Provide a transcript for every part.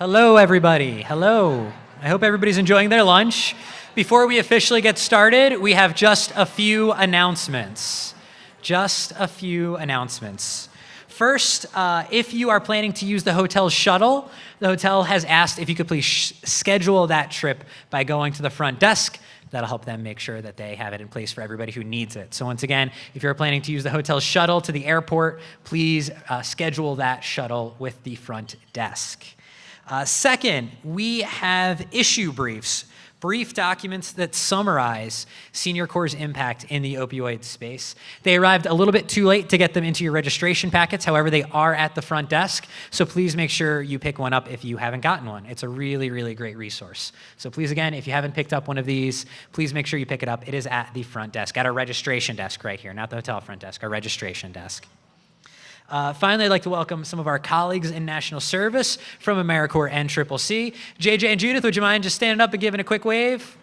Hello, everybody. Hello. I hope everybody's enjoying their lunch. Before we officially get started, we have just a few announcements. First, if you are planning to use the hotel's shuttle, the hotel has asked if you could please schedule that trip by going to the front desk. That'll help them make sure that they have it in place for everybody who needs it. So once again, if you're planning to use the hotel's shuttle to the airport, please schedule that shuttle with the front desk. Second, we have issue briefs. Brief documents that summarize Senior Corps' impact in the opioid space. They arrived a little bit too late to get them into your registration packets. However, they are at the front desk, so please make sure you pick one up if you haven't gotten one. It's a really, really great resource. So please, again, if you haven't picked up one of these, please make sure you pick it up. It is at the front desk, at our registration desk right here, not the hotel front desk, our registration desk. Finally, I'd like to welcome some of our colleagues in National Service from AmeriCorps and CCC. JJ and Judith, would you mind just standing up and giving a quick wave?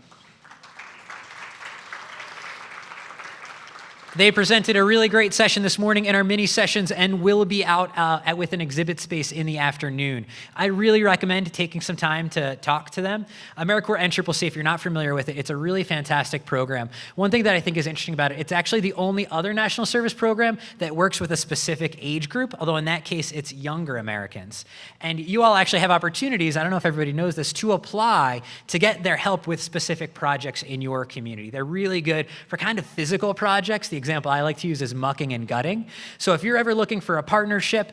They presented a really great session this morning in our mini sessions and will be out with an exhibit space in the afternoon. I really recommend taking some time to talk to them. AmeriCorps and CCC, if you're not familiar with it, it's a really fantastic program. One thing that I think is interesting about it, it's actually the only other national service program that works with a specific age group, although in that case, it's younger Americans. And you all actually have opportunities, I don't know if everybody knows this, to apply to get their help with specific projects in your community. They're really good for kind of physical projects. The example I like to use is mucking and gutting. So if you're ever looking for a partnership,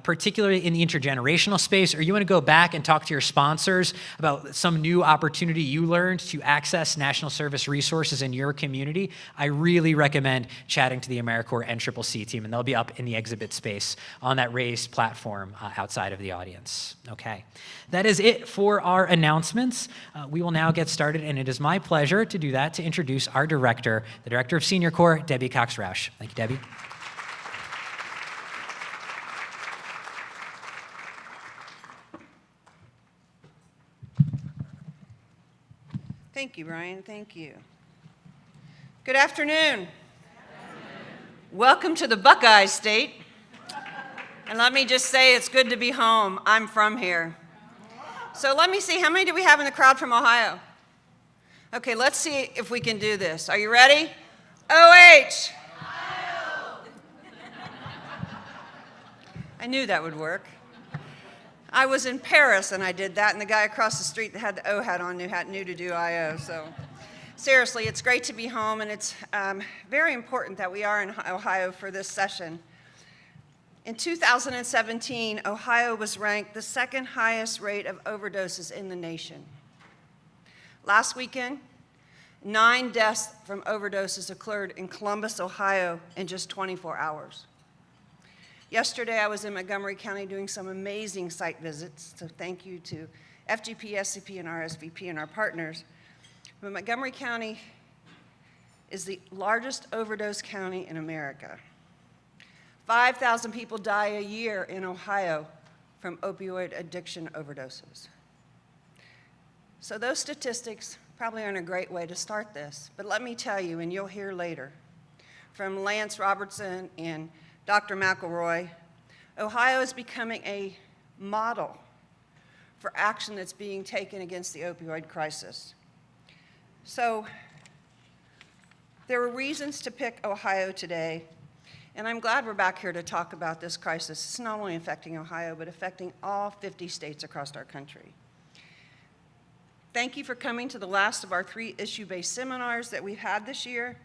particularly in the intergenerational space, or you want to go back and talk to your sponsors about some new opportunity you learned to access national service resources in your community, I really recommend chatting to the AmeriCorps and CCC team, and they'll be up in the exhibit space on that raised platform outside of the audience. Okay, that is it for our announcements. We will now get started, and it is my pleasure to do that, to introduce our director, the Director of Senior Corps, Debbie Cox-Roush. Thank you, Debbie. Thank you, Brian. Thank you. Good afternoon. Welcome to the Buckeye State. And let me just say, it's good to be home. I'm from here. So let me see, how many do we have in the crowd from Ohio? Okay, let's see if we can do this. Are you ready? OH! I knew that would work. I was in Paris and I did that, and the guy across the street that had the O hat on knew to do IO. So seriously, it's great to be home, and it's very important that we are in Ohio for this session. In 2017, Ohio was ranked the second highest rate of overdoses in the nation. Last weekend, 9 deaths from overdoses occurred in Columbus, Ohio in just 24 hours. Yesterday, I was in Montgomery County doing some amazing site visits, so thank you to FGP, SCP, and RSVP and our partners. But Montgomery County is the largest overdose county in America. 5,000 people die a year in Ohio from opioid addiction overdoses. So those statistics probably aren't a great way to start this, but let me tell you, and you'll hear later, from Lance Robertson and Dr. McElroy, Ohio is becoming a model for action that's being taken against the opioid crisis. So there are reasons to pick Ohio today, and I'm glad we're back here to talk about this crisis. It's not only affecting Ohio, but affecting all 50 states across our country. Thank you for coming to the last of our 3 issue-based seminars that we've had this year.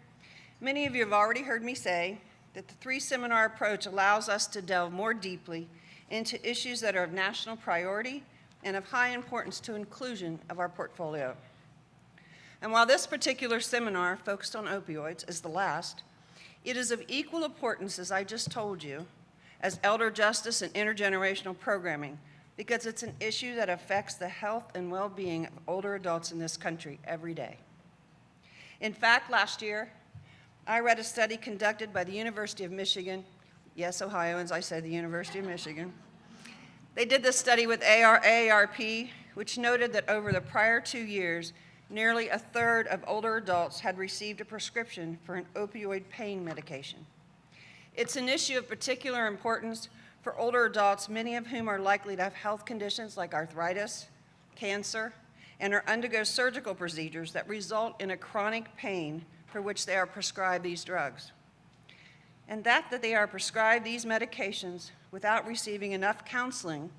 Many of you have already heard me say that the 3-seminar approach allows us to delve more deeply into issues that are of national priority and of high importance to inclusion of our portfolio. And while this particular seminar focused on opioids is the last, it is of equal importance, as I just told you, as elder justice and intergenerational programming, because it's an issue that affects the health and well-being of older adults in this country every day. In fact, last year, I read a study conducted by the University of Michigan. Yes, Ohioans, I said the University of Michigan. They did this study with AARP, which noted that over the prior 2 years, nearly a third of older adults had received a prescription for an opioid pain medication. It's an issue of particular importance for older adults, many of whom are likely to have health conditions like arthritis, cancer, and or undergo surgical procedures that result in a chronic pain for which they are prescribed these drugs. And that they are prescribed these medications without receiving enough counseling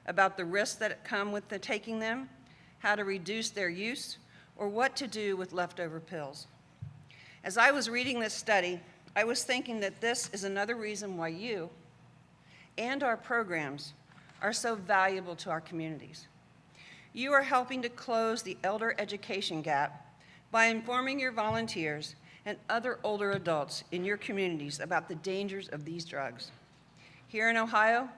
about the risks that come with taking them, how to reduce their use, or what to do with leftover pills. As I was reading this study, I was thinking that this is another reason why you and our programs are so valuable to our communities. You are helping to close the elder education gap by informing your volunteers and other older adults in your communities about the dangers of these drugs. Here in Ohio,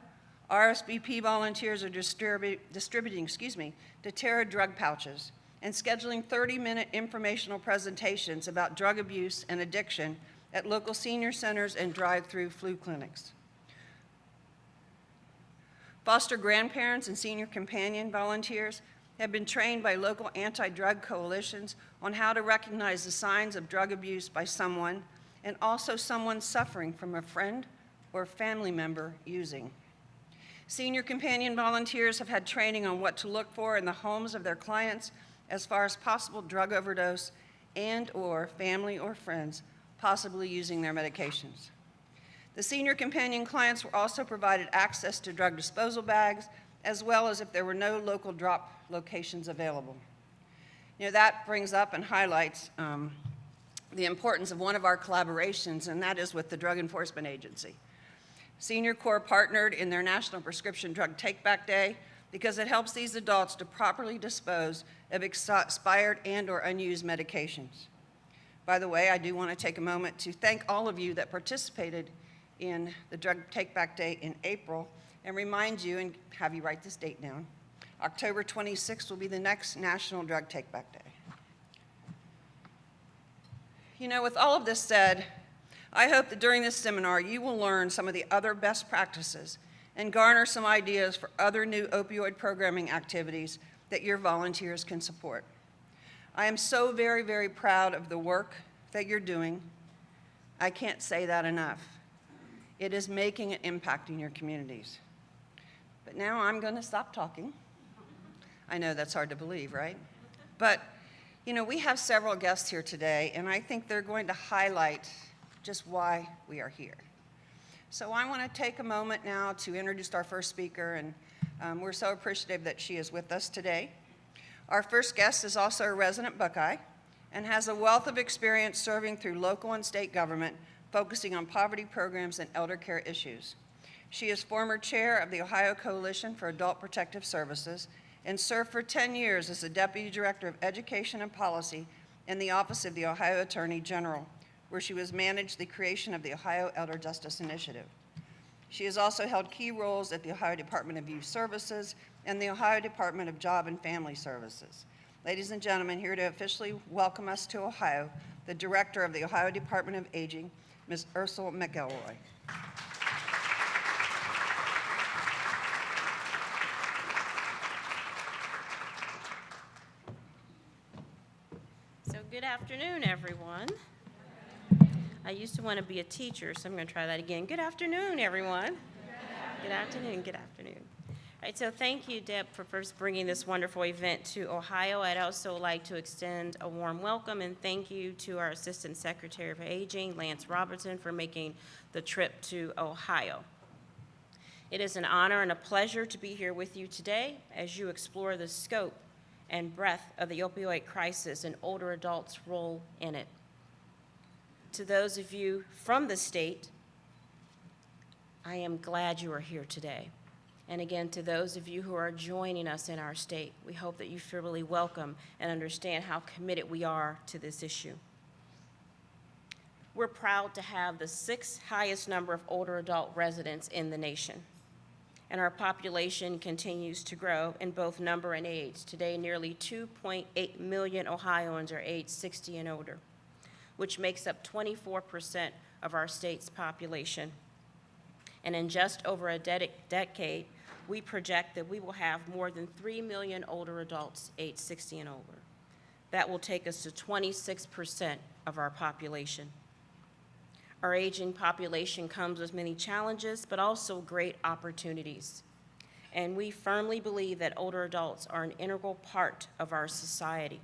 RSVP volunteers are distributing deterra drug pouches and scheduling 30-minute informational presentations about drug abuse and addiction at local senior centers and drive-through flu clinics. Foster grandparents and senior companion volunteers have been trained by local anti-drug coalitions on how to recognize the signs of drug abuse by someone, and also someone suffering from a friend or family member using. Senior companion volunteers have had training on what to look for in the homes of their clients as far as possible drug overdose and or family or friends possibly using their medications. The senior companion clients were also provided access to drug disposal bags, as well as if there were no local drop locations available. You know, that brings up and highlights the importance of one of our collaborations, and that is with the Drug Enforcement Agency. Senior Corps partnered in their National Prescription Drug Take-Back Day because it helps these adults to properly dispose of expired and or unused medications. By the way, I do want to take a moment to thank all of you that participated in the Drug Take-Back Day in April, and remind you and have you write this date down. October 26th will be the next National Drug Take-Back Day. You know, with all of this said, I hope that during this seminar you will learn some of the other best practices and garner some ideas for other new opioid programming activities that your volunteers can support. I am so very, very proud of the work that you're doing. I can't say that enough. It is making an impact in your communities. But now I'm going to stop talking. I know that's hard to believe, right? But, you know, we have several guests here today, and I think they're going to highlight just why we are here. So I want to take a moment now to introduce our first speaker, and we're so appreciative that she is with us today. Our first guest is also a resident Buckeye and has a wealth of experience serving through local and state government, focusing on poverty programs and elder care issues. She is former chair of the Ohio Coalition for Adult Protective Services and served for 10 years as the Deputy Director of Education and Policy in the Office of the Ohio Attorney General, where she was managed the creation of the Ohio Elder Justice Initiative. She has also held key roles at the Ohio Department of Youth Services and the Ohio Department of Job and Family Services. Ladies and gentlemen, here to officially welcome us to Ohio, the Director of the Ohio Department of Aging, Ms. Ursel McElroy. So good afternoon, everyone. I used to want to be a teacher, so I'm going to try that again. Good afternoon, everyone. Good afternoon. Good afternoon. All right, so thank you, Deb, for first bringing this wonderful event to Ohio. I'd also like to extend a warm welcome and thank you to our Assistant Secretary of Aging, Lance Robertson, for making the trip to Ohio. It is an honor and a pleasure to be here with you today as you explore the scope and breadth of the opioid crisis and older adults' role in it. To those of you from the state, I am glad you are here today. And again, to those of you who are joining us in our state, we hope that you feel really welcome and understand how committed we are to this issue. We're proud to have the 6th highest number of older adult residents in the nation. And our population continues to grow in both number and age. Today, nearly 2.8 million Ohioans are aged 60 and older, which makes up 24% of our state's population. And in just over a decade, we project that we will have more than 3 million older adults aged 60 and older. That will take us to 26% of our population. Our aging population comes with many challenges, but also great opportunities. And we firmly believe that older adults are an integral part of our society.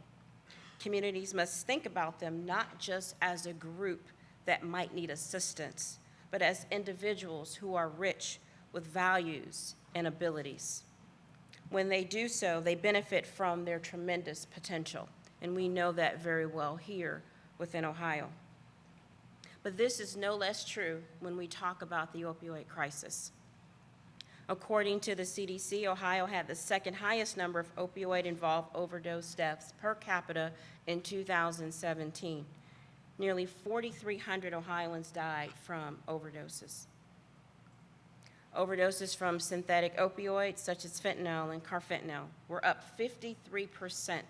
Communities must think about them not just as a group that might need assistance, but as individuals who are rich with values and abilities. When they do so, they benefit from their tremendous potential, and we know that very well here within Ohio. But this is no less true when we talk about the opioid crisis. According to the CDC, Ohio had the second highest number of opioid-involved overdose deaths per capita in 2017. Nearly 4,300 Ohioans died from overdoses. Overdoses from synthetic opioids such as fentanyl and carfentanil were up 53%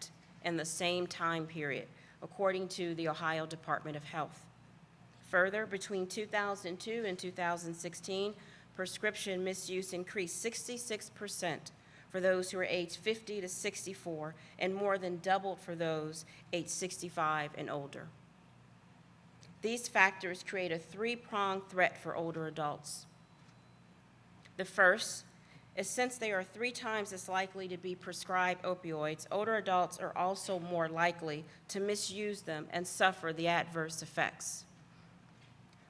in the same time period, according to the Ohio Department of Health. Further, between 2002 and 2016, prescription misuse increased 66% for those who are aged 50 to 64 and more than doubled for those aged 65 and older. These factors create a three-pronged threat for older adults. The first is since they are 3 times as likely to be prescribed opioids, older adults are also more likely to misuse them and suffer the adverse effects.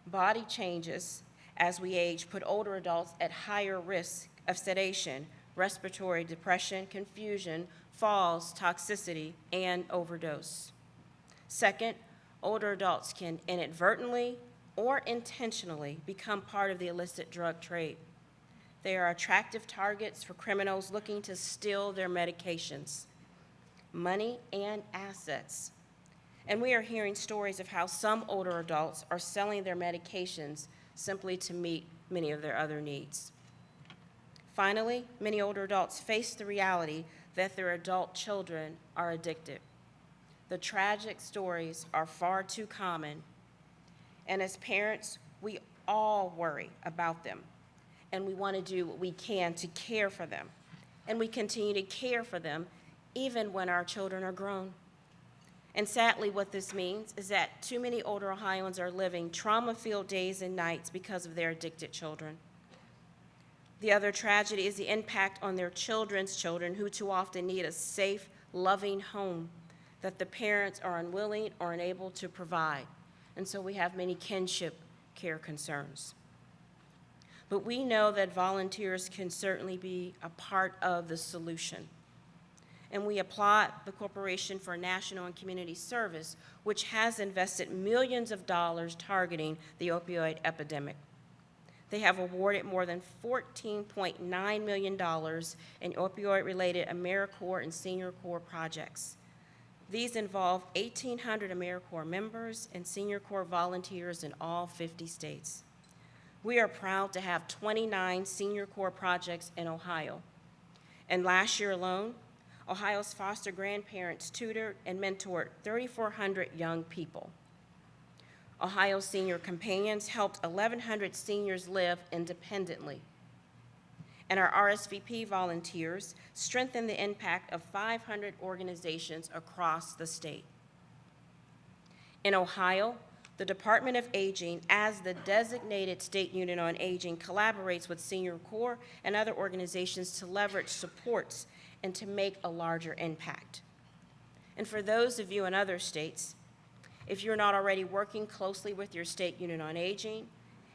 Body changes as we age put older adults at higher risk of sedation, respiratory depression, confusion, falls, toxicity, and overdose. Second, older adults can inadvertently or intentionally become part of the illicit drug trade. They are attractive targets for criminals looking to steal their medications, money, and assets. And we are hearing stories of how some older adults are selling their medications simply to meet many of their other needs. Finally, many older adults face the reality that their adult children are addicted. The tragic stories are far too common, and as parents, we all worry about them, and we want to do what we can to care for them, and we continue to care for them even when our children are grown. And sadly, what this means is that too many older Ohioans are living trauma-filled days and nights because of their addicted children. The other tragedy is the impact on their children's children, who too often need a safe, loving home that the parents are unwilling or unable to provide. And so we have many kinship care concerns. But we know that volunteers can certainly be a part of the solution. And we applaud the Corporation for National and Community Service, which has invested millions of dollars targeting the opioid epidemic. They have awarded more than $14.9 million in opioid-related AmeriCorps and Senior Corps projects. These involve 1,800 AmeriCorps members and Senior Corps volunteers in all 50 states. We are proud to have 29 Senior Corps projects in Ohio. And last year alone, Ohio's foster grandparents tutored and mentored 3,400 young people. Ohio Senior Companions helped 1,100 seniors live independently. And our RSVP volunteers strengthened the impact of 500 organizations across the state. In Ohio, the Department of Aging, as the designated state unit on aging, collaborates with Senior Corps and other organizations to leverage supports and to make a larger impact. And for those of you in other states, if you're not already working closely with your state unit on aging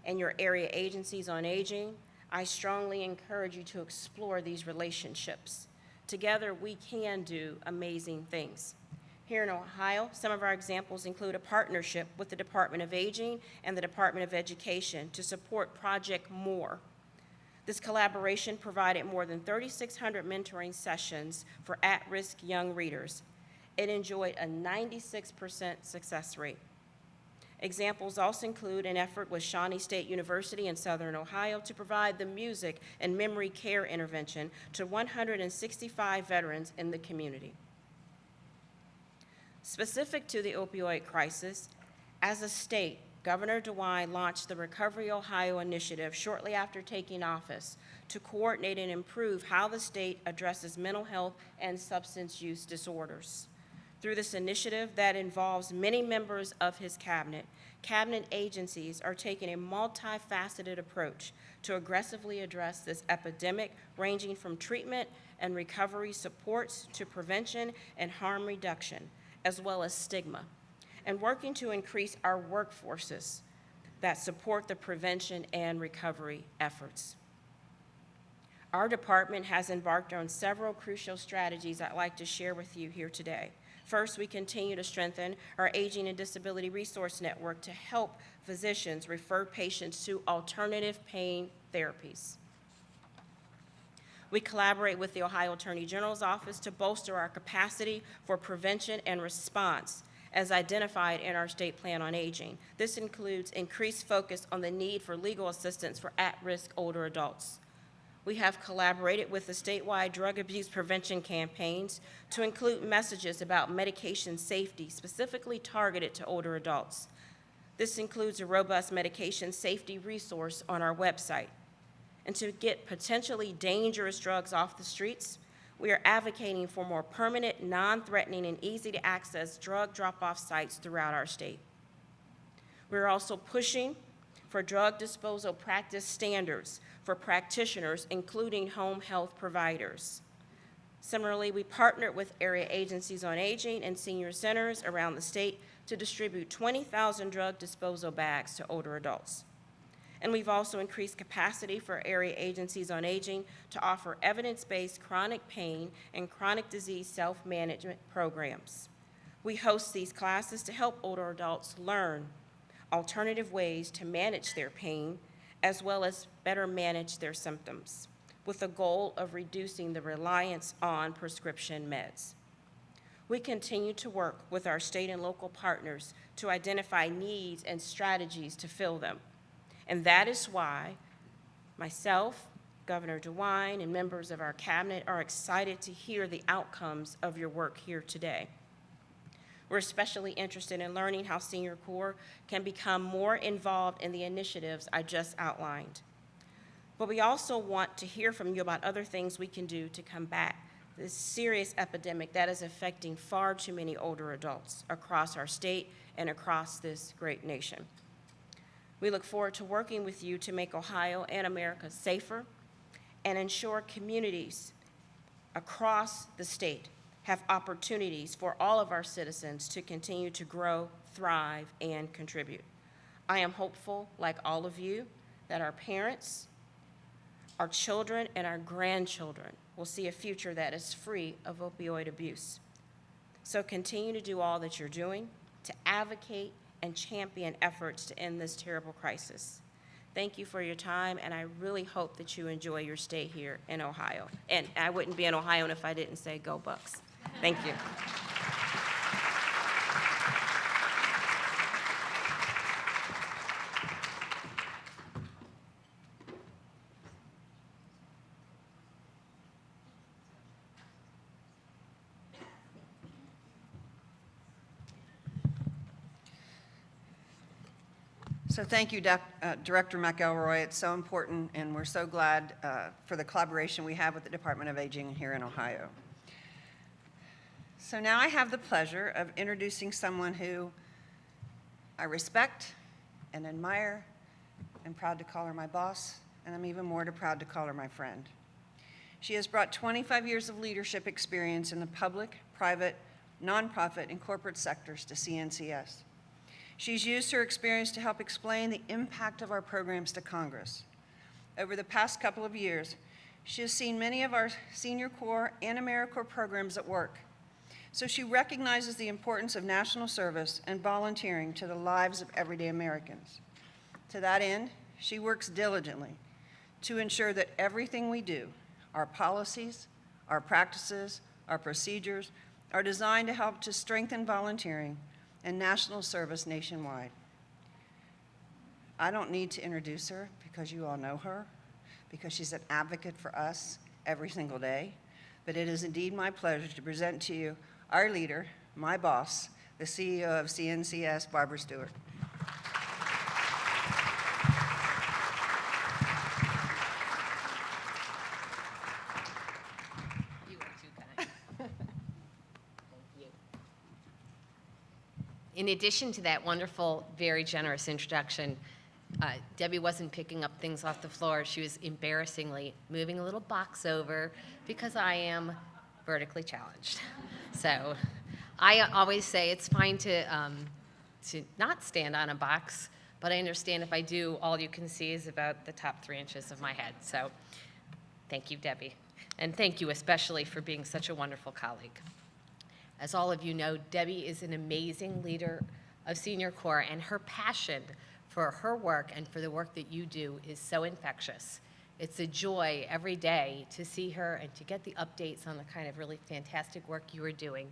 and your area agencies on aging, I strongly encourage you to explore these relationships. Together, we can do amazing things. Here in Ohio, some of our examples include a partnership with the Department of Aging and the Department of Education to support Project More. This collaboration provided more than 3,600 mentoring sessions for at-risk young readers. It enjoyed a 96% success rate. Examples also include an effort with Shawnee State University in Southern Ohio to provide the music and memory care intervention to 165 veterans in the community. Specific to the opioid crisis, as a state, Governor DeWine launched the Recovery Ohio initiative shortly after taking office to coordinate and improve how the state addresses mental health and substance use disorders. Through this initiative that involves many members of his cabinet, cabinet agencies are taking a multifaceted approach to aggressively address this epidemic, ranging from treatment and recovery supports to prevention and harm reduction, as well as stigma, and working to increase our workforces that support the prevention and recovery efforts. Our department has embarked on several crucial strategies I'd like to share with you here today. First, we continue to strengthen our Aging and Disability Resource Network to help physicians refer patients to alternative pain therapies. We collaborate with the Ohio Attorney General's Office to bolster our capacity for prevention and response as identified in our State Plan on Aging. This includes increased focus on the need for legal assistance for at-risk older adults. We have collaborated with the statewide drug abuse prevention campaigns to include messages about medication safety specifically targeted to older adults. This includes a robust medication safety resource on our website. And to get potentially dangerous drugs off the streets, we are advocating for more permanent, non-threatening, and easy-to-access drug drop-off sites throughout our state. We're also pushing for drug disposal practice standards for practitioners, including home health providers. Similarly, we partnered with area agencies on aging and senior centers around the state to distribute 20,000 drug disposal bags to older adults. And we've also increased capacity for area agencies on aging to offer evidence-based chronic pain and chronic disease self-management programs. We host these classes to help older adults learn alternative ways to manage their pain, as well as better manage their symptoms, with the goal of reducing the reliance on prescription meds. We continue to work with our state and local partners to identify needs and strategies to fill them. And that is why myself, Governor DeWine, and members of our cabinet are excited to hear the outcomes of your work here today. We're especially interested in learning how Senior Corps can become more involved in the initiatives I just outlined. But we also want to hear from you about other things we can do to combat this serious epidemic that is affecting far too many older adults across our state and across this great nation. We look forward to working with you to make Ohio and America safer and ensure communities across the state have opportunities for all of our citizens to continue to grow, thrive, and contribute. I am hopeful, like all of you, that our parents, our children, and our grandchildren will see a future that is free of opioid abuse. So continue to do all that you're doing to advocate and champion efforts to end this terrible crisis. Thank you for your time, and I really hope that you enjoy your stay here in Ohio. And I wouldn't be an Ohioan if I didn't say go Bucks. Thank you. So thank you, Director McElroy. It's so important, and we're so glad for the collaboration we have with the Department of Aging here in Ohio. So now I have the pleasure of introducing someone who I respect and admire. I'm proud to call her my boss, and I'm even more proud to call her my friend. She has brought 25 years of leadership experience in the public, private, nonprofit, and corporate sectors to CNCS. She's used her experience to help explain the impact of our programs to Congress. Over the past couple of years, she has seen many of our Senior Corps and AmeriCorps programs at work. So she recognizes the importance of national service and volunteering to the lives of everyday Americans. To that end, she works diligently to ensure that everything we do, our policies, our practices, our procedures, are designed to help to strengthen volunteering and national service nationwide. I don't need to introduce her because you all know her, because she's an advocate for us every single day. But it is indeed my pleasure to present to you our leader, my boss, the CEO of CNCS, Barbara Stewart. You are too kind. Thank you. In addition to that wonderful, very generous introduction, Debbie wasn't picking up things off the floor. She was embarrassingly moving a little box over because I am vertically challenged. So I always say it's fine to not stand on a box, but I understand if I do, all you can see is about the top 3 inches of my head. So thank you, Debbie. And thank you especially for being such a wonderful colleague. As all of you know, Debbie is an amazing leader of Senior Corps, and her passion for her work and for the work that you do is so infectious. It's a joy every day to see her and to get the updates on the kind of really fantastic work you are doing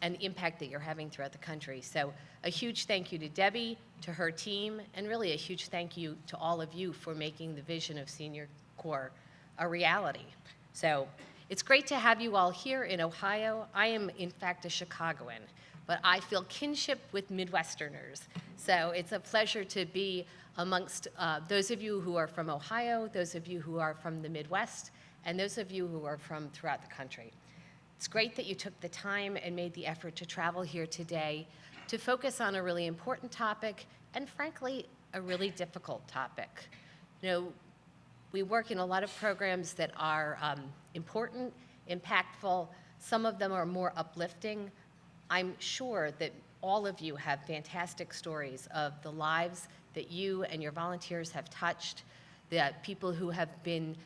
and the impact that you're having throughout the country. So a huge thank you to Debbie, to her team, and really a huge thank you to all of you for making the vision of Senior Corps a reality. So it's great to have you all here in Ohio. I am, in fact, a Chicagoan, but I feel kinship with Midwesterners. So it's a pleasure to be amongst those of you who are from Ohio, those of you who are from the Midwest, and those of you who are from throughout the country. It's great that you took the time and made the effort to travel here today to focus on a really important topic and, frankly, a really difficult topic. You know, we work in a lot of programs that are important, impactful. Some of them are more uplifting. I'm sure that all of you have fantastic stories of the lives that you and your volunteers have touched, the people who have been,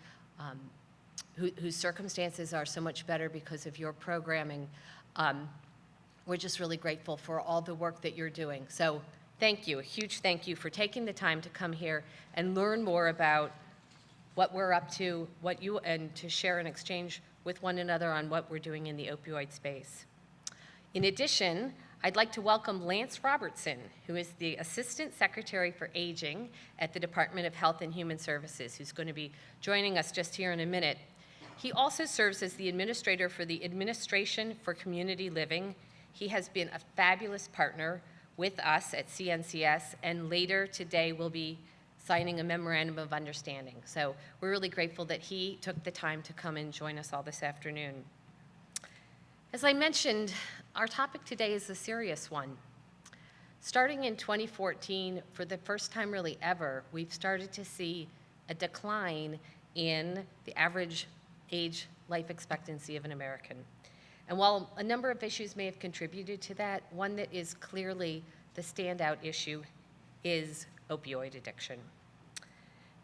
whose circumstances are so much better because of your programming. We're just really grateful for all the work that you're doing. So thank you, a huge thank you for taking the time to come here and learn more about what we're up to, and to share and exchange with one another on what we're doing in the opioid space. In addition, I'd like to welcome Lance Robertson, who is the Assistant Secretary for Aging at the Department of Health and Human Services, who's going to be joining us just here in a minute. He also serves as the administrator for the Administration for Community Living. He has been a fabulous partner with us at CNCS, and later today will be signing a memorandum of understanding. So we're really grateful that he took the time to come and join us all this afternoon. As I mentioned, our topic today is a serious one. Starting in 2014, for the first time really ever, we've started to see a decline in the average age life expectancy of an American. And while a number of issues may have contributed to that, one that is clearly the standout issue is opioid addiction.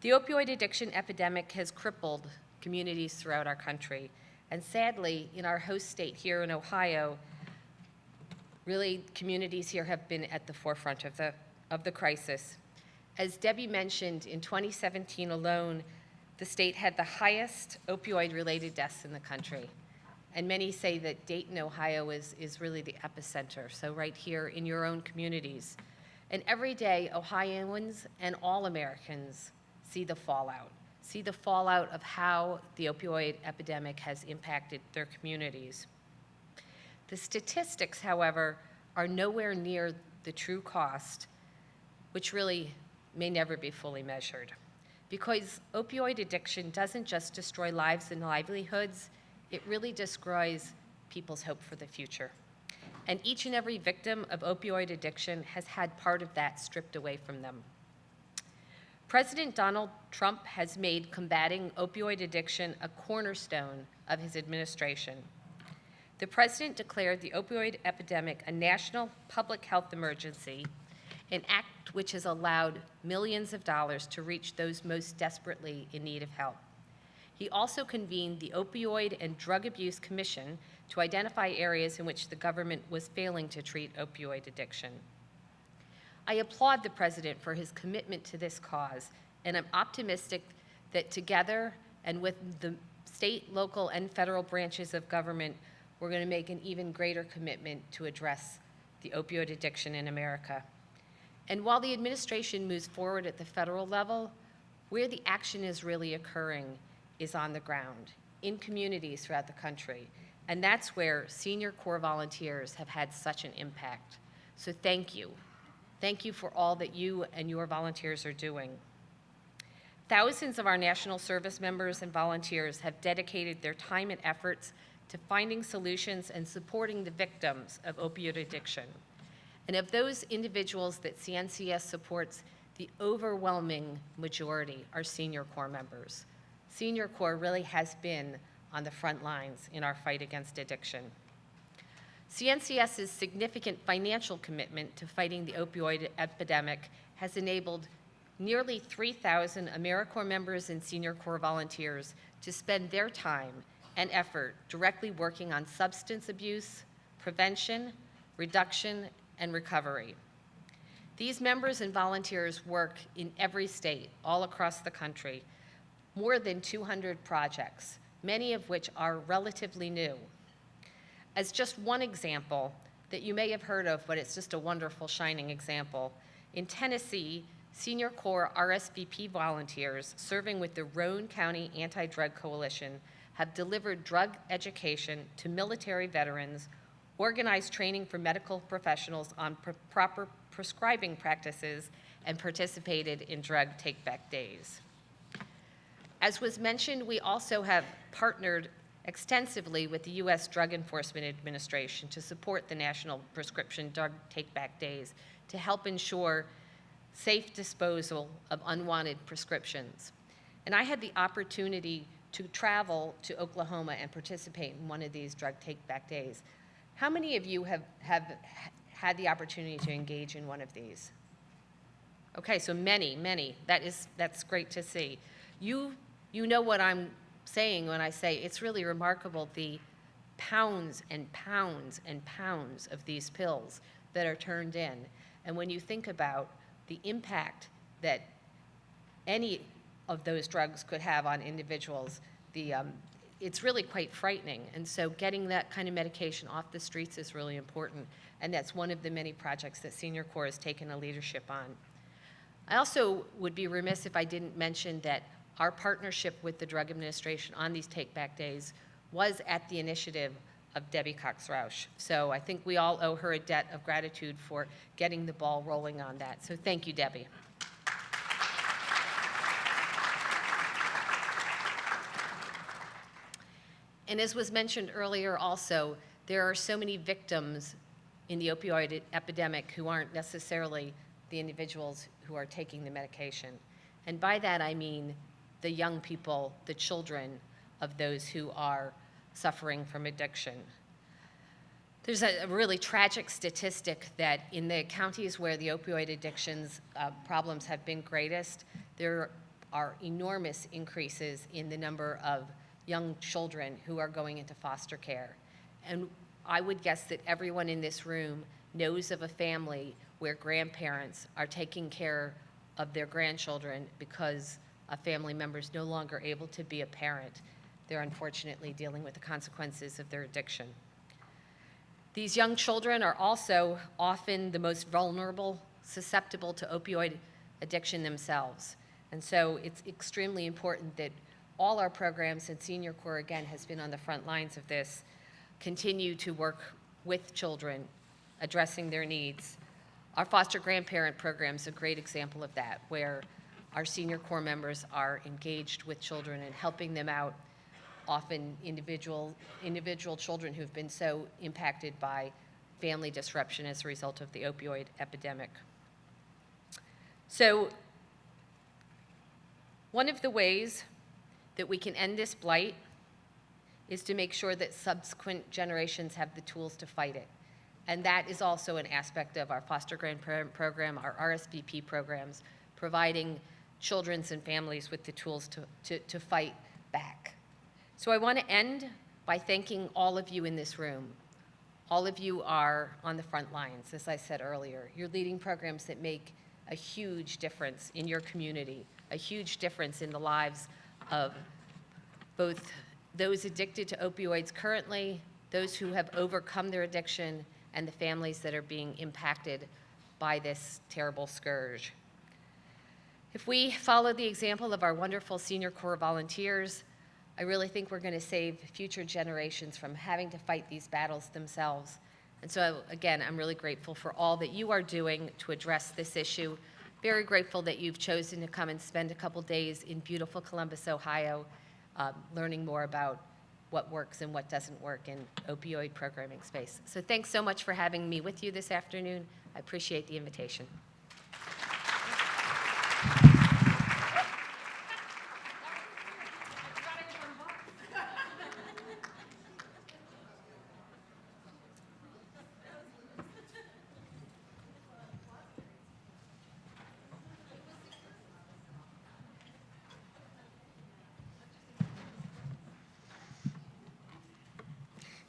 The opioid addiction epidemic has crippled communities throughout our country. And sadly, in our host state here in Ohio, really communities here have been at the forefront of the crisis. As Debbie mentioned, in 2017 alone, the state had the highest opioid-related deaths in the country. And many say that Dayton, Ohio is really the epicenter, so right here in your own communities. And every day, Ohioans and all Americans see the fallout of how the opioid epidemic has impacted their communities. The statistics, however, are nowhere near the true cost, which really may never be fully measured. Because opioid addiction doesn't just destroy lives and livelihoods, it really destroys people's hope for the future. And each and every victim of opioid addiction has had part of that stripped away from them. President Donald Trump has made combating opioid addiction a cornerstone of his administration. The president declared the opioid epidemic a national public health emergency, an act which has allowed millions of dollars to reach those most desperately in need of help. He also convened the Opioid and Drug Abuse Commission to identify areas in which the government was failing to treat opioid addiction. I applaud the president for his commitment to this cause, and I'm optimistic that together and with the state, local, and federal branches of government, we're going to make an even greater commitment to address the opioid addiction in America. And while the administration moves forward at the federal level, where the action is really occurring is on the ground, in communities throughout the country. And that's where Senior Corps volunteers have had such an impact. So thank you. Thank you for all that you and your volunteers are doing. Thousands of our national service members and volunteers have dedicated their time and efforts to finding solutions and supporting the victims of opioid addiction. And of those individuals that CNCS supports, the overwhelming majority are senior corps members. Senior corps really has been on the front lines in our fight against addiction. CNCS's significant financial commitment to fighting the opioid epidemic has enabled nearly 3,000 AmeriCorps members and senior corps volunteers to spend their time and effort directly working on substance abuse, prevention, reduction, and recovery. These members and volunteers work in every state, all across the country, more than 200 projects, many of which are relatively new. As just one example that you may have heard of, but it's just a wonderful, shining example, in Tennessee, Senior Corps RSVP volunteers serving with the Roane County Anti-Drug Coalition have delivered drug education to military veterans, organized training for medical professionals on proper prescribing practices, and participated in drug take-back days. As was mentioned, we also have partnered extensively with the U.S. Drug Enforcement Administration to support the National Prescription Drug Take-Back Days to help ensure safe disposal of unwanted prescriptions. And I had the opportunity to travel to Oklahoma and participate in one of these drug take-back days. How many of you have had the opportunity to engage in one of these? Okay, so many. That's great to see. You know what I'm saying when I say it's really remarkable the pounds and pounds and pounds of these pills that are turned in. And when you think about the impact that any of those drugs could have on individuals, it's really quite frightening. And so getting that kind of medication off the streets is really important. And that's one of the many projects that Senior Corps has taken a leadership on. I also would be remiss if I didn't mention that our partnership with the Drug Administration on these take-back days was at the initiative of Debbie Cox-Roush. So I think we all owe her a debt of gratitude for getting the ball rolling on that. So thank you, Debbie. And as was mentioned earlier also, there are so many victims in the opioid epidemic who aren't necessarily the individuals who are taking the medication. And by that I mean the young people, the children of those who are suffering from addiction. There's a really tragic statistic that in the counties where the opioid addictions problems have been greatest, there are enormous increases in the number of young children who are going into foster care. And I would guess that everyone in this room knows of a family where grandparents are taking care of their grandchildren because a family member is no longer able to be a parent. They're unfortunately dealing with the consequences of their addiction. These young children are also often the most vulnerable, susceptible to opioid addiction themselves. And so it's extremely important that all our programs, and Senior Corps again has been on the front lines of this, continue to work with children, addressing their needs. Our foster grandparent program is a great example of that, where our Senior Corps members are engaged with children and helping them out, often individual children who've been so impacted by family disruption as a result of the opioid epidemic. So one of the ways that we can end this blight is to make sure that subsequent generations have the tools to fight it. And that is also an aspect of our foster grandparent program, our RSVP programs, providing children and families with the tools to fight back. So I want to end by thanking all of you in this room. All of you are on the front lines, as I said earlier. You're leading programs that make a huge difference in your community, a huge difference in the lives of both those addicted to opioids currently, those who have overcome their addiction, and the families that are being impacted by this terrible scourge. If we follow the example of our wonderful Senior Corps volunteers, I really think we're going to save future generations from having to fight these battles themselves. And so again, I'm really grateful for all that you are doing to address this issue. Very grateful that you've chosen to come and spend a couple days in beautiful Columbus, Ohio, learning more about what works and what doesn't work in opioid programming space. So thanks so much for having me with you this afternoon. I appreciate the invitation.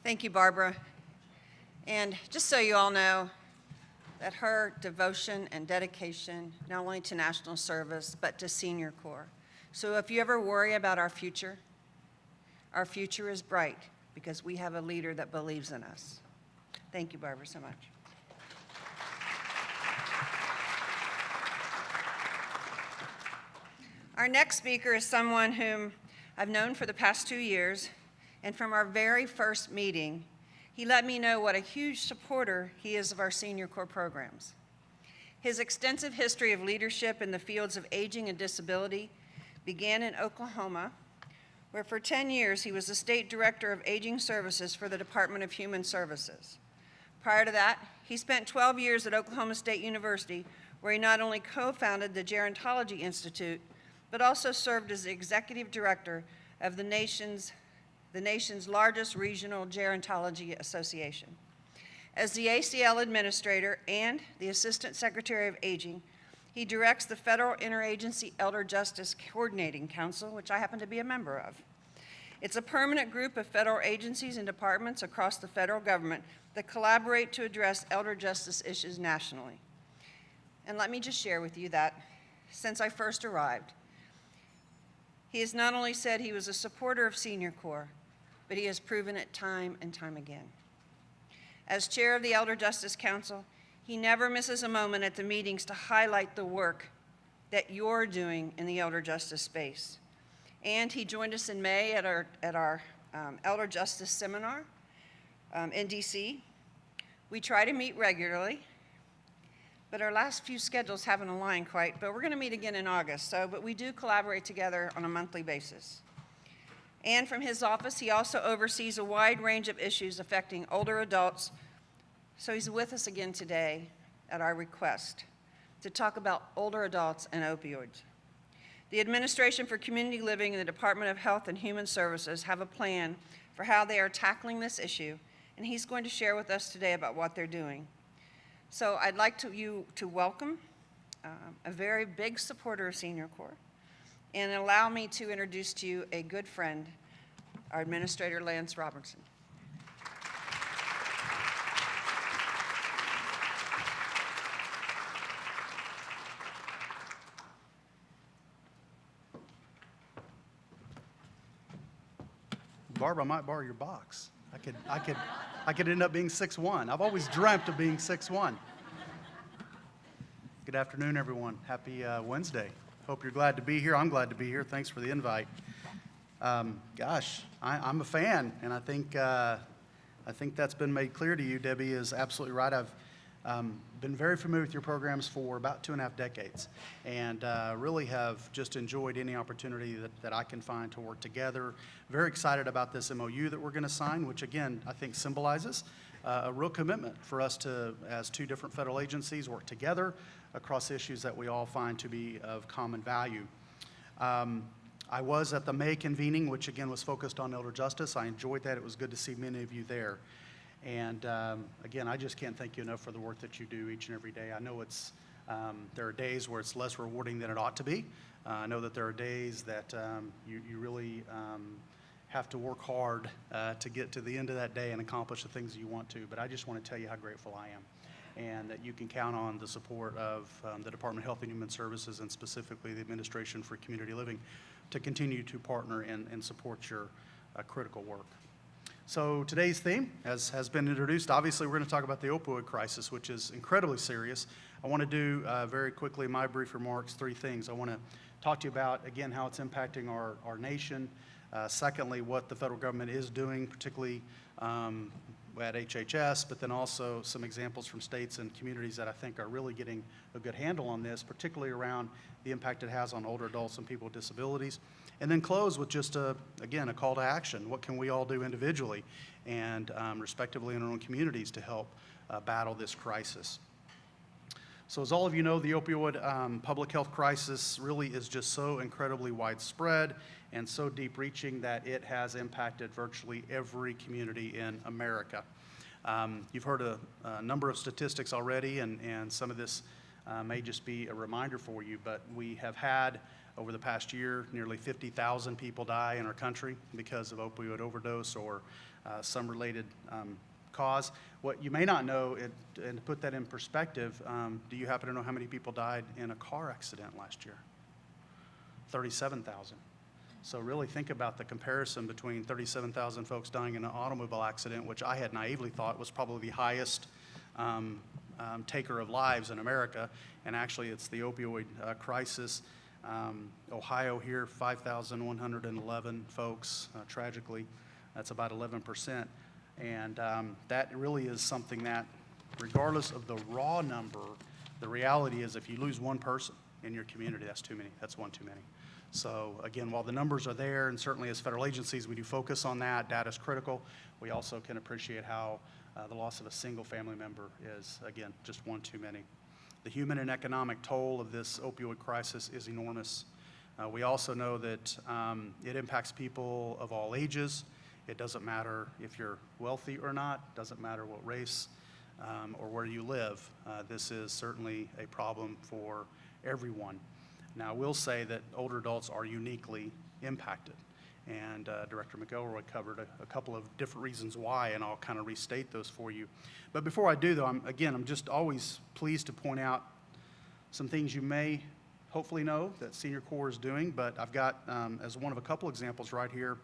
Thank you, Barbara. And just so you all know, that her devotion and dedication, not only to national service, but to Senior Corps. So if you ever worry about our future is bright because we have a leader that believes in us. Thank you, Barbara, so much. Our next speaker is someone whom I've known for the past 2 years, and from our very first meeting, he let me know what a huge supporter he is of our Senior Corps programs. His extensive history of leadership in the fields of aging and disability began in Oklahoma, where for 10 years he was the State Director of Aging Services for the Department of Human Services. Prior to that, he spent 12 years at Oklahoma State University, where he not only co-founded the Gerontology Institute, but also served as the Executive Director of the nation's largest regional gerontology association. As the ACL administrator and the Assistant Secretary of Aging, he directs the Federal Interagency Elder Justice Coordinating Council, which I happen to be a member of. It's a permanent group of federal agencies and departments across the federal government that collaborate to address elder justice issues nationally. And let me just share with you that since I first arrived, he has not only said he was a supporter of Senior Corps, but he has proven it time and time again. As chair of the Elder Justice Council, he never misses a moment at the meetings to highlight the work that you're doing in the elder justice space. And he joined us in May at our Elder Justice Seminar in DC. We try to meet regularly, but our last few schedules haven't aligned quite, but we're gonna meet again in August, but we do collaborate together on a monthly basis. And from his office, he also oversees a wide range of issues affecting older adults. So he's with us again today at our request to talk about older adults and opioids. The Administration for Community Living and the Department of Health and Human Services have a plan for how they are tackling this issue, and he's going to share with us today about what they're doing. So I'd like you to welcome a very big supporter of Senior Corps, and allow me to introduce to you a good friend, our Administrator Lance Robertson. Barbara, I might borrow your box. I could end up being 6'1". I've always dreamt of being 6'1". Good afternoon, everyone. Happy Wednesday. Hope you're glad to be here. I'm glad to be here. Thanks for the invite. Gosh, I'm a fan, and I think that's been made clear to you. Debbie is absolutely right. I've been very familiar with your programs for about 2.5 decades, and really have just enjoyed any opportunity that I can find to work together. Very excited about this MOU that we're going to sign, which again, I think symbolizes a real commitment for us to, as two different federal agencies, work together across issues that we all find to be of common value. I was at the May convening, which again was focused on elder justice. I enjoyed that. It was good to see many of you there. And again, I just can't thank you enough for the work that you do each and every day. I know there are days where it's less rewarding than it ought to be. I know that there are days that you really have to work hard to get to the end of that day and accomplish the things you want to. But I just want to tell you how grateful I am, and that you can count on the support of the Department of Health and Human Services, and specifically the Administration for Community Living, to continue to partner and support your critical work. So today's theme, as has been introduced, obviously we're going to talk about the opioid crisis, which is incredibly serious. I want to do very quickly my brief remarks, 3 things. I want to talk to you about, again, how it's impacting our nation. Secondly, what the federal government is doing, particularly at HHS, but then also some examples from states and communities that I think are really getting a good handle on this, particularly around the impact it has on older adults and people with disabilities. And then close with just, again, a call to action. What can we all do individually and respectively in our own communities to help battle this crisis? So as all of you know, the opioid public health crisis really is just so incredibly widespread and so deep-reaching that it has impacted virtually every community in America. You've heard a number of statistics already, and some of this may just be a reminder for you, but we have had, over the past year, nearly 50,000 people die in our country because of opioid overdose or some related cause. What you may not know, and to put that in perspective, do you happen to know how many people died in a car accident last year? 37,000. So really think about the comparison between 37,000 folks dying in an automobile accident, which I had naively thought was probably the highest taker of lives in America, and actually it's the opioid crisis. Ohio here, 5,111 folks, tragically. That's about 11%. And that really is something that, regardless of the raw number, the reality is if you lose one person in your community, that's too many. That's one too many. So again, while the numbers are there, and certainly as federal agencies, we do focus on that, data is critical, we also can appreciate how the loss of a single family member is, again, just one too many. The human and economic toll of this opioid crisis is enormous. We also know that it impacts people of all ages. It doesn't matter if you're wealthy or not, doesn't matter what race or where you live. This is certainly a problem for everyone. Now, I will say that older adults are uniquely impacted, and Director McElroy covered a couple of different reasons why, and I'll kind of restate those for you. But before I do, though, I'm just always pleased to point out some things you may hopefully know that Senior Corps is doing, but I've got, as one of a couple examples right here,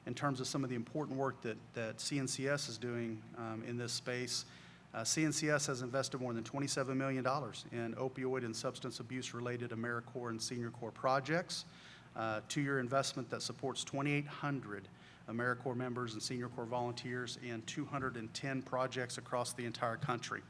in terms of some of the important work that CNCS is doing in this space. CNCS has invested more than $27 million in opioid and substance abuse-related AmeriCorps and Senior Corps projects. 2-year investment that supports 2,800 AmeriCorps members and Senior Corps volunteers in 210 projects across the entire country.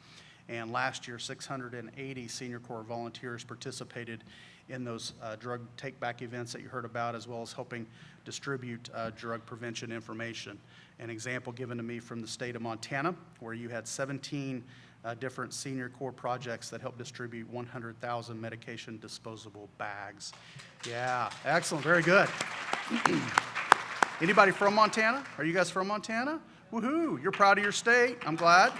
And last year, 680 Senior Corps volunteers participated in those drug take-back events that you heard about, as well as helping distribute drug prevention information. An example given to me from the state of Montana, where you had 17 different Senior Corps projects that helped distribute 100,000 medication disposable bags. Yeah, excellent, very good. Anybody from Montana? Are you guys from Montana? Woohoo, you're proud of your state, I'm glad.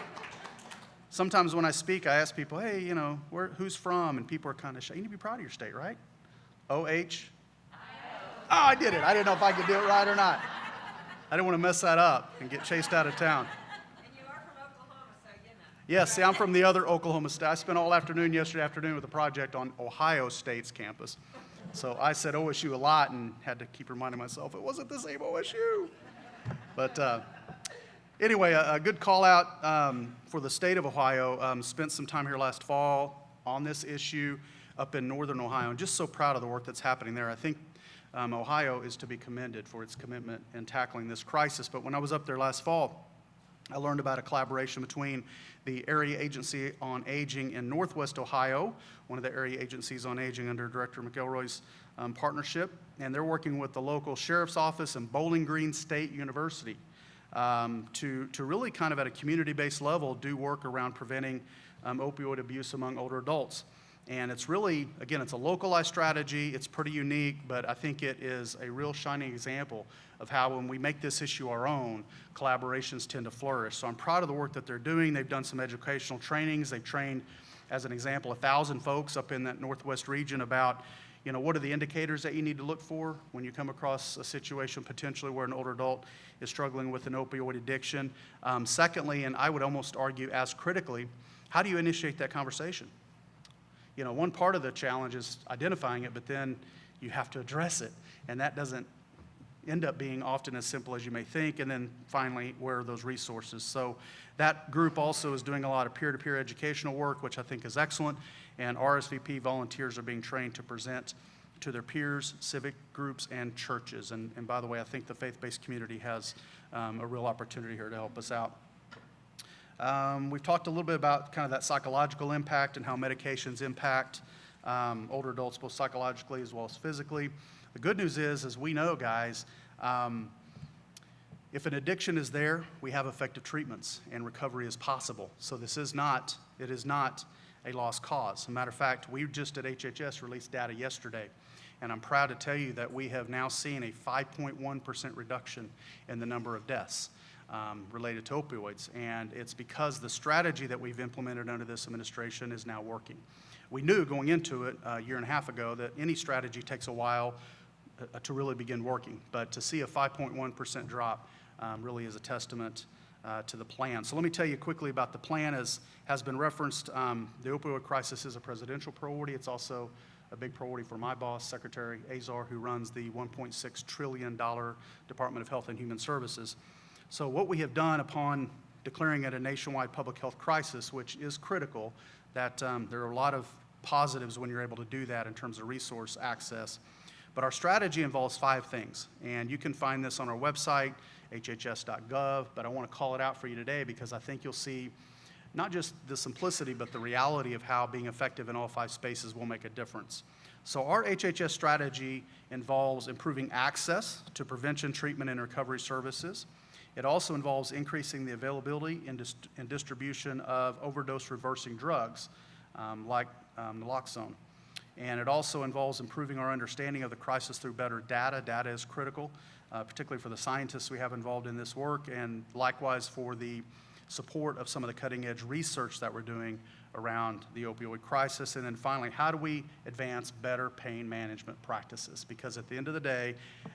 Sometimes when I speak, I ask people, hey, you know, who's from? And people are kind of shy. You need to be proud of your state, right? O-H? Oh, I did it. I didn't know if I could do it right or not. I didn't want to mess that up and get chased out of town. And you are from Oklahoma, so you know. Yes, see, I'm from the other Oklahoma state. I spent all afternoon yesterday afternoon with a project on Ohio State's campus. So I said OSU a lot and had to keep reminding myself it wasn't the same OSU. But anyway, a good call out for the state of Ohio. Spent some time here last fall on this issue up in northern Ohio, and just so proud of the work that's happening there. I think Ohio is to be commended for its commitment in tackling this crisis. But when I was up there last fall, I learned about a collaboration between the Area Agency on Aging in Northwest Ohio, one of the area agencies on aging under Director McElroy's partnership, and they're working with the local sheriff's office and Bowling Green State University to really kind of at a community-based level do work around preventing opioid abuse among older adults. And it's really, again, it's a localized strategy. It's pretty unique, but I think it is a real shining example of how when we make this issue our own, collaborations tend to flourish. So I'm proud of the work that they're doing. They've done some educational trainings. They've trained, as an example, 1,000 folks up in that Northwest region about, you know, what are the indicators that you need to look for when you come across a situation potentially where an older adult is struggling with an opioid addiction. Secondly, and I would almost argue as critically, how do you initiate that conversation? You know, one part of the challenge is identifying it, but then you have to address it. And that doesn't end up being often as simple as you may think. And then finally, where are those resources? So that group also is doing a lot of peer-to-peer educational work, which I think is excellent. And RSVP volunteers are being trained to present to their peers, civic groups, and churches. And by the way, I think the faith-based community has a real opportunity here to help us out. We've talked a little bit about kind of that psychological impact and how medications impact older adults both psychologically as well as physically. The good news is, as we know, guys, if an addiction is there, we have effective treatments and recovery is possible. So it is not a lost cause. As a matter of fact, we just at HHS released data yesterday, and I'm proud to tell you that we have now seen a 5.1% reduction in the number of deaths related to opioids. And it's because the strategy that we've implemented under this administration is now working. We knew going into it a year and a half ago that any strategy takes a while to really begin working. But to see a 5.1% drop really is a testament to the plan. So let me tell you quickly about the plan. As has been referenced, the opioid crisis is a presidential priority. It's also a big priority for my boss, Secretary Azar, who runs the $1.6 trillion Department of Health and Human Services. So what we have done upon declaring it a nationwide public health crisis, which is critical, that there are a lot of positives when you're able to do that in terms of resource access. But our strategy involves 5 things, and you can find this on our website, hhs.gov, but I want to call it out for you today because I think you'll see not just the simplicity, but the reality of how being effective in all 5 spaces will make a difference. So our HHS strategy involves improving access to prevention, treatment, and recovery services. It also involves increasing the availability and distribution of overdose reversing drugs like naloxone. And it also involves improving our understanding of the crisis through better data. Data is critical, particularly for the scientists we have involved in this work, and likewise for the support of some of the cutting-edge research that we're doing around the opioid crisis. And then finally, how do we advance better pain management practices? Because at the end of the day,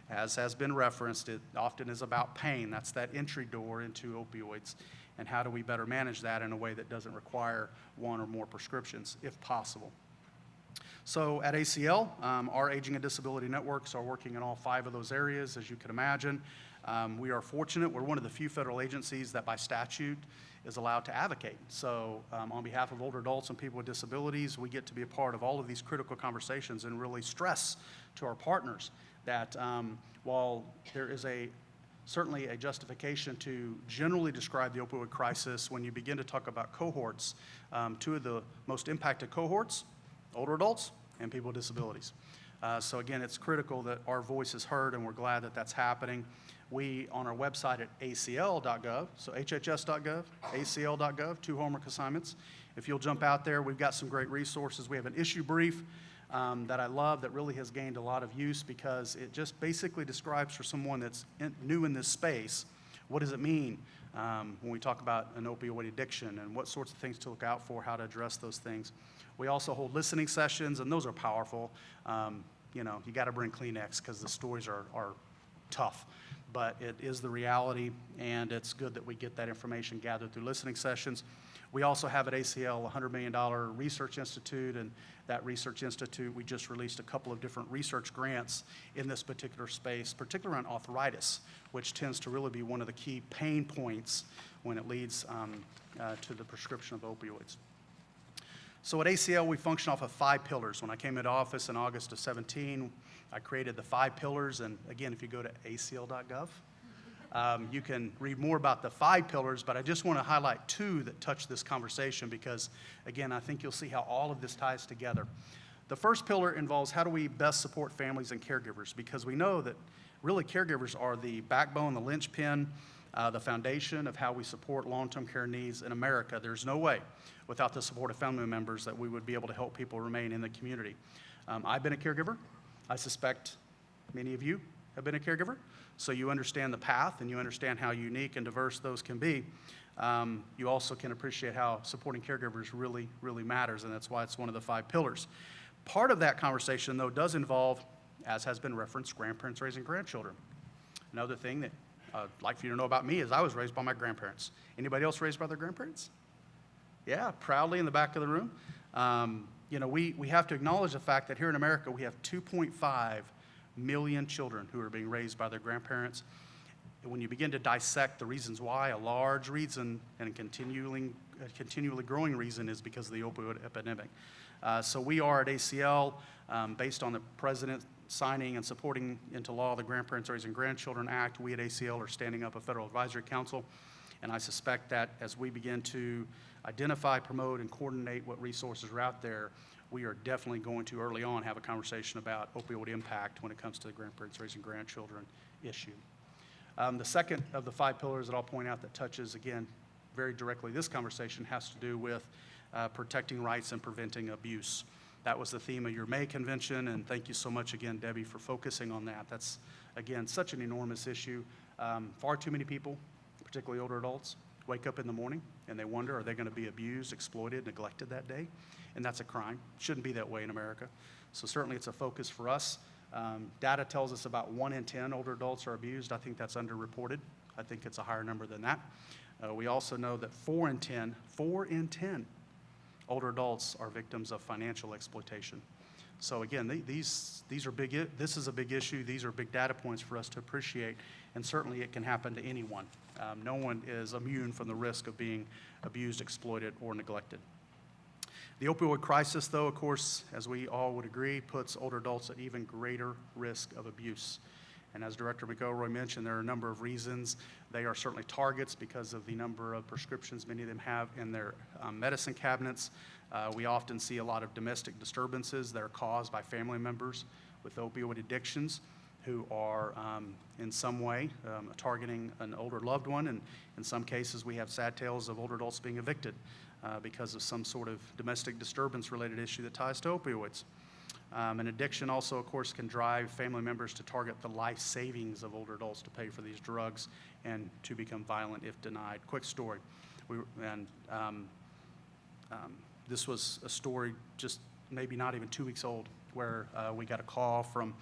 as has been referenced, it often is about pain. That's that entry door into opioids. And how do we better manage that in a way that doesn't require 1 or more prescriptions, if possible? So at ACL, our Aging and Disability Networks are working in all 5 of those areas, as you can imagine. We are fortunate. We're one of the few federal agencies that by statute is allowed to advocate. So on behalf of older adults and people with disabilities, we get to be a part of all of these critical conversations and really stress to our partners that while there is certainly a justification to generally describe the opioid crisis, when you begin to talk about cohorts, 2 of the most impacted cohorts, older adults and people with disabilities. So again, it's critical that our voice is heard, and we're glad that that's happening. We, on our website at acl.gov, so hhs.gov, acl.gov, 2 homework assignments. If you'll jump out there, we've got some great resources. We have an issue brief that I love that really has gained a lot of use because it just basically describes for someone that's new in this space, what does it mean when we talk about an opioid addiction and what sorts of things to look out for, how to address those things. We also hold listening sessions, and those are powerful. You got to bring Kleenex because the stories are tough, but it is the reality, and it's good that we get that information gathered through listening sessions. We also have at ACL a $100 million research institute, and that research institute, we just released a couple of different research grants in this particular space, particularly around arthritis, which tends to really be one of the key pain points when it leads to the prescription of opioids. So at ACL, we function off of 5 pillars. When I came into office in August of 17, I created the 5 pillars, and again, if you go to acl.gov, you can read more about the 5 pillars, but I just want to highlight 2 that touch this conversation because, again, I think you'll see how all of this ties together. The first pillar involves how do we best support families and caregivers, because we know that really caregivers are the backbone, the linchpin, the foundation of how we support long-term care needs in America. There's no way without the support of family members that we would be able to help people remain in the community. I've been a caregiver. I suspect many of you have been a caregiver, so you understand the path and you understand how unique and diverse those can be. You also can appreciate how supporting caregivers really, really matters, and that's why it's one of the 5 pillars. Part of that conversation, though, does involve, as has been referenced, grandparents raising grandchildren. Another thing that I'd like for you to know about me is I was raised by my grandparents. Anybody else raised by their grandparents? Yeah, proudly in the back of the room. We have to acknowledge the fact that here in America we have 2.5 million children who are being raised by their grandparents. And when you begin to dissect the reasons why, a large reason and a continually growing reason is because of the opioid epidemic. So we are at ACL, based on the president signing and supporting into law the Grandparents Raising Grandchildren Act, we at ACL are standing up a federal advisory council. And I suspect that as we begin to identify, promote, and coordinate what resources are out there, we are definitely going to early on have a conversation about opioid impact when it comes to the grandparents raising grandchildren issue. The second of the 5 pillars that I'll point out that touches, again, very directly this conversation has to do with protecting rights and preventing abuse. That was the theme of your May convention, and thank you so much again, Debbie, for focusing on that. That's, again, such an enormous issue. Far too many people, particularly older adults, wake up in the morning and they wonder, are they going to be abused, exploited, neglected that day? And that's a crime. Shouldn't be that way in America. So certainly it's a focus for us. Data tells us about 1 in 10 older adults are abused. I think that's underreported. I think it's a higher number than that. We also know that 4 in 10 older adults are victims of financial exploitation. So again, these are big. This is a big issue. These are big data points for us to appreciate, and certainly it can happen to anyone. No one is immune from the risk of being abused, exploited, or neglected. The opioid crisis, though, of course, as we all would agree, puts older adults at even greater risk of abuse. And as Director McElroy mentioned, there are a number of reasons. They are certainly targets because of the number of prescriptions many of them have in their medicine cabinets. We often see a lot of domestic disturbances that are caused by family members with opioid addictions who are in some way targeting an older loved one. And in some cases, we have sad tales of older adults being evicted because of some sort of domestic disturbance-related issue that ties to opioids. An addiction also, of course, can drive family members to target the life savings of older adults to pay for these drugs and to become violent if denied. Quick story. This was a story just maybe not even 2 weeks old where we got a call from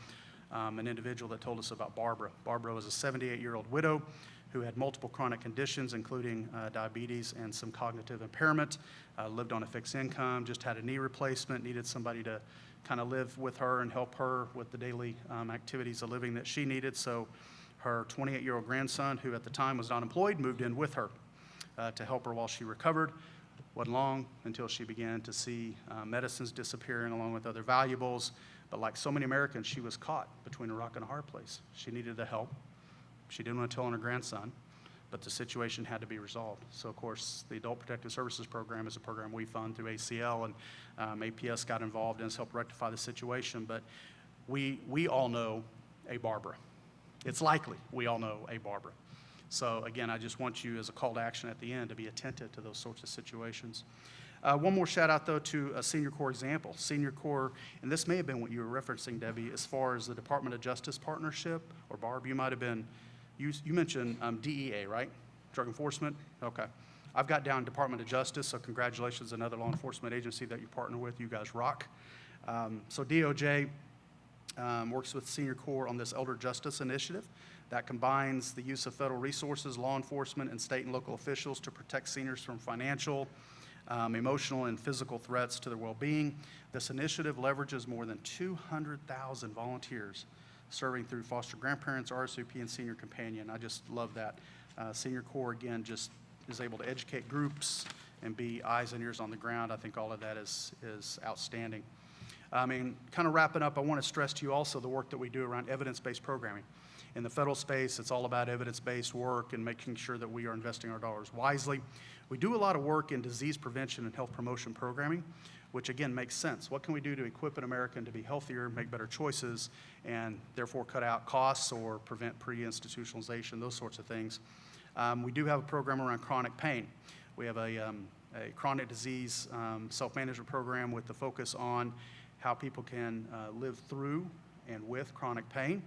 an individual that told us about Barbara. Barbara was a 78-year-old widow who had multiple chronic conditions, including diabetes and some cognitive impairment, lived on a fixed income, just had a knee replacement, needed somebody to kind of live with her and help her with the daily activities of living that she needed. So her 28-year-old grandson, who at the time was not employed, moved in with her to help her while she recovered. Wasn't long until she began to see medicines disappearing along with other valuables. But like so many Americans, she was caught between a rock and a hard place. She needed the help. She didn't want to tell on her grandson, but the situation had to be resolved. So, of course, the Adult Protective Services Program is a program we fund through ACL, and APS got involved and has helped rectify the situation. But we all know a Barbara. It's likely we all know a Barbara. So, again, I just want you, as a call to action at the end, to be attentive to those sorts of situations. One more shout out, though, to a Senior Corps example. Senior Corps, and this may have been what you were referencing, Debbie, as far as the Department of Justice partnership, or Barb, you might have been, you mentioned DEA, right? Drug Enforcement? Okay. I've got down Department of Justice, so congratulations, another law enforcement agency that you partner with. You guys rock. So DOJ works with Senior Corps on this Elder Justice Initiative that combines the use of federal resources, law enforcement, and state and local officials to protect seniors from financial, emotional, and physical threats to their well-being. This initiative leverages more than 200,000 volunteers serving through foster grandparents, RSVP, and senior companion. I just love that. Senior Corps, again, just is able to educate groups and be eyes and ears on the ground. I think all of that is outstanding. Kind of wrapping up, I want to stress to you also the work that we do around evidence-based programming. In the federal space, it's all about evidence-based work and making sure that we are investing our dollars wisely. We do a lot of work in disease prevention and health promotion programming, which again makes sense. What can we do to equip an American to be healthier, make better choices, and therefore cut out costs or prevent pre-institutionalization, those sorts of things. We do have a program around chronic pain. We have a chronic disease self-management program with the focus on how people can live through and with chronic pain.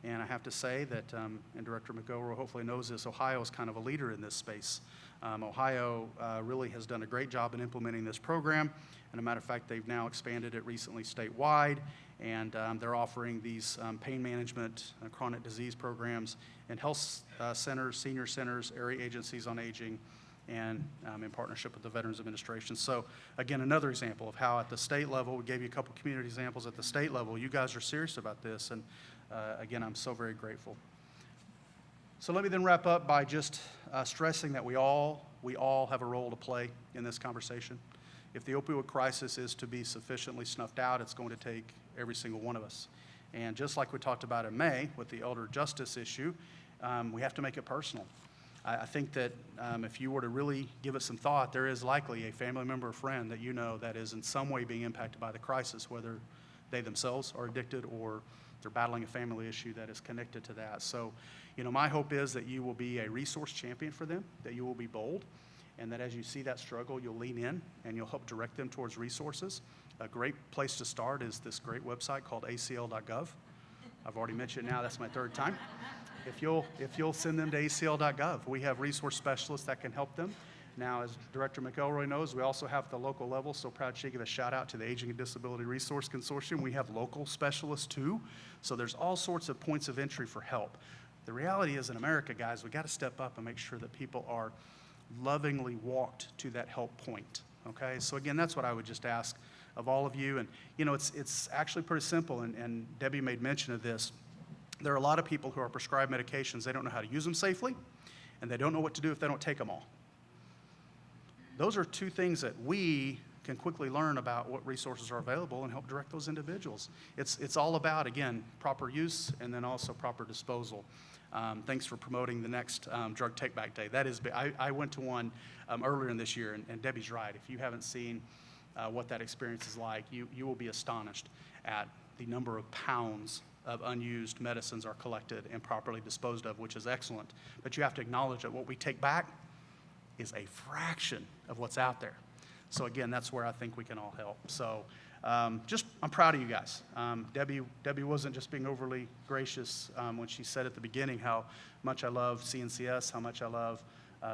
And I have to say that, and Director McElroy hopefully knows this, Ohio is kind of a leader in this space. Ohio really has done a great job in implementing this program. And a matter of fact, they've now expanded it recently statewide, and they're offering these pain management, chronic disease programs in health centers, senior centers, area agencies on aging, and in partnership with the Veterans Administration. So again, another example of how at the state level, we gave you a couple community examples at the state level, you guys are serious about this, and again, I'm so very grateful. So let me then wrap up by just stressing that we all have a role to play in this conversation. If the opioid crisis is to be sufficiently snuffed out, it's going to take every single one of us. And just like we talked about in May with the elder justice issue, we have to make it personal. I think that if you were to really give it some thought, there is likely a family member or friend that you know that is in some way being impacted by the crisis, whether they themselves are addicted or they're battling a family issue that is connected to that. So, my hope is that you will be a resource champion for them, that you will be bold, and that as you see that struggle, you'll lean in and you'll help direct them towards resources. A great place to start is this great website called acl.gov. I've already mentioned it now, that's my third time. If you'll send them to acl.gov, we have resource specialists that can help them. Now, as Director McElroy knows, we also have at the local level, so proud to give a shout out to the Aging and Disability Resource Consortium. We have local specialists too, so there's all sorts of points of entry for help. The reality is in America, guys, we got to step up and make sure that people are lovingly walked to that help point, okay? So again, that's what I would just ask of all of you, and it's actually pretty simple, and Debbie made mention of this. There are a lot of people who are prescribed medications, they don't know how to use them safely, and they don't know what to do if they don't take them all. Those are two things that we can quickly learn about what resources are available and help direct those individuals. It's all about, again, proper use and then also proper disposal. Thanks for promoting the next Drug Take Back Day. That is, I went to one earlier in this year, and Debbie's right. If you haven't seen what that experience is like, you will be astonished at the number of pounds of unused medicines are collected and properly disposed of, which is excellent. But you have to acknowledge that what we take back is a fraction of what's out there. So again, that's where I think we can all help. So I'm proud of you guys. Debbie wasn't just being overly gracious when she said at the beginning how much I love CNCS, how much I love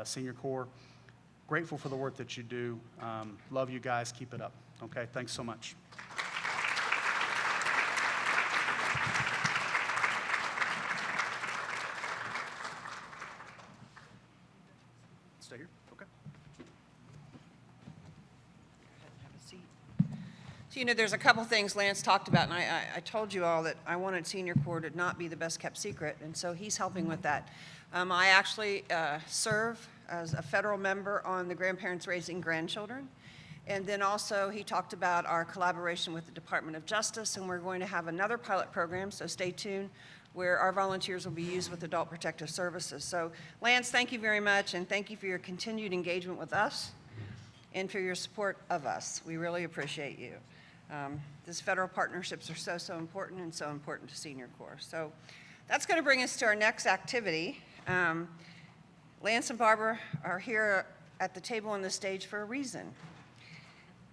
Senior Corps. Grateful for the work that you do. Love you guys. Keep it up. Okay, thanks so much. Stay here? Okay. Have a seat. So, there's a couple things Lance talked about, and I told you all that I wanted Senior Corps to not be the best kept secret, and so he's helping with that. I actually serve as a federal member on the Grandparents Raising Grandchildren, and then also he talked about our collaboration with the Department of Justice, and we're going to have another pilot program, so stay tuned, where our volunteers will be used with Adult Protective Services. So Lance, thank you very much, and thank you for your continued engagement with us and for your support of us. We really appreciate you. These federal partnerships are so important and so important to Senior Corps. So that's going to bring us to our next activity. Lance and Barbara are here at the table on the stage for a reason.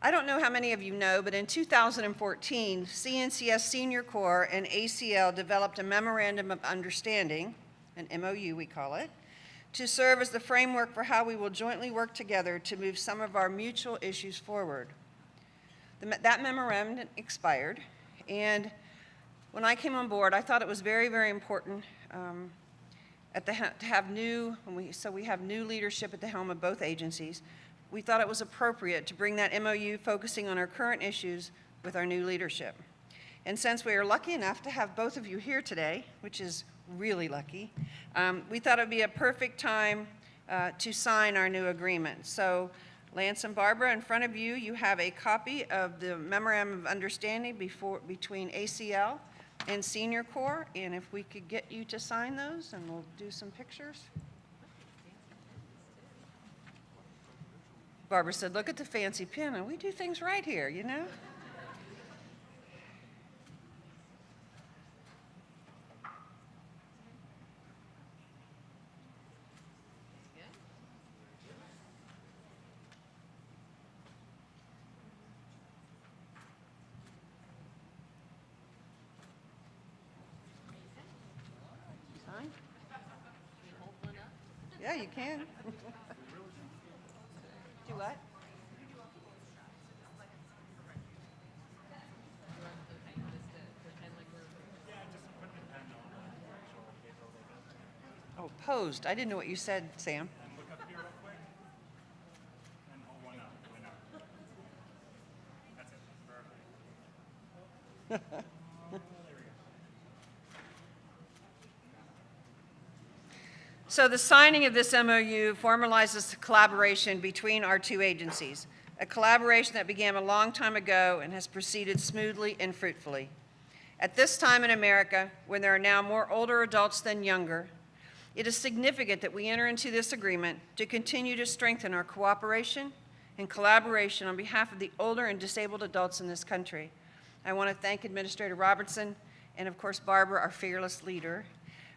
I don't know how many of you know, but in 2014, CNCS Senior Corps and ACL developed a Memorandum of Understanding, an MOU we call it, to serve as the framework for how we will jointly work together to move some of our mutual issues forward. That memorandum expired, and when I came on board, I thought it was very, very important to have we have new leadership at the helm of both agencies. We thought it was appropriate to bring that MOU focusing on our current issues with our new leadership. And since we are lucky enough to have both of you here today, which is really lucky, we thought it would be a perfect time to sign our new agreement. So Lance and Barbara, in front of you, you have a copy of the Memorandum of Understanding between ACL and Senior Corps, and if we could get you to sign those, and we'll do some pictures. Barbara said, look at the fancy pen, and we do things right here, you know? Sign? Yeah, you can. Do what? Oh, posed. I didn't know what you said, Sam. Look up here real quick and hold one up. That's it. Perfect. So the signing of this MOU formalizes the collaboration between our two agencies, a collaboration that began a long time ago and has proceeded smoothly and fruitfully. At this time in America, when there are now more older adults than younger, It is significant that we enter into this agreement to continue to strengthen our cooperation and collaboration on behalf of the older and disabled adults in this country. I want to thank Administrator Robertson and, of course, Barbara, our fearless leader,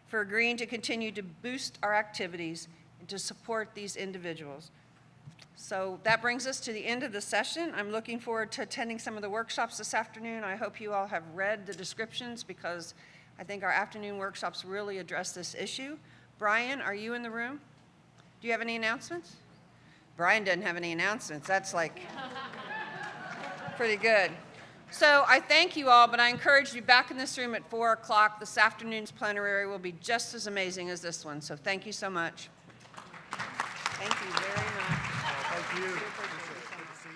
for agreeing to continue to boost our activities and to support these individuals. So that brings us to the end of the session. I'm looking forward to attending some of the workshops this afternoon. I hope you all have read the descriptions because I think our afternoon workshops really address this issue. Brian, are you in the room? Do you have any announcements? Brian doesn't have any announcements. That's like pretty good. So I thank you all, but I encourage you back in this room at 4 o'clock. This afternoon's plenary will be just as amazing as this one. So thank you so much. Thank you very much. Thank you.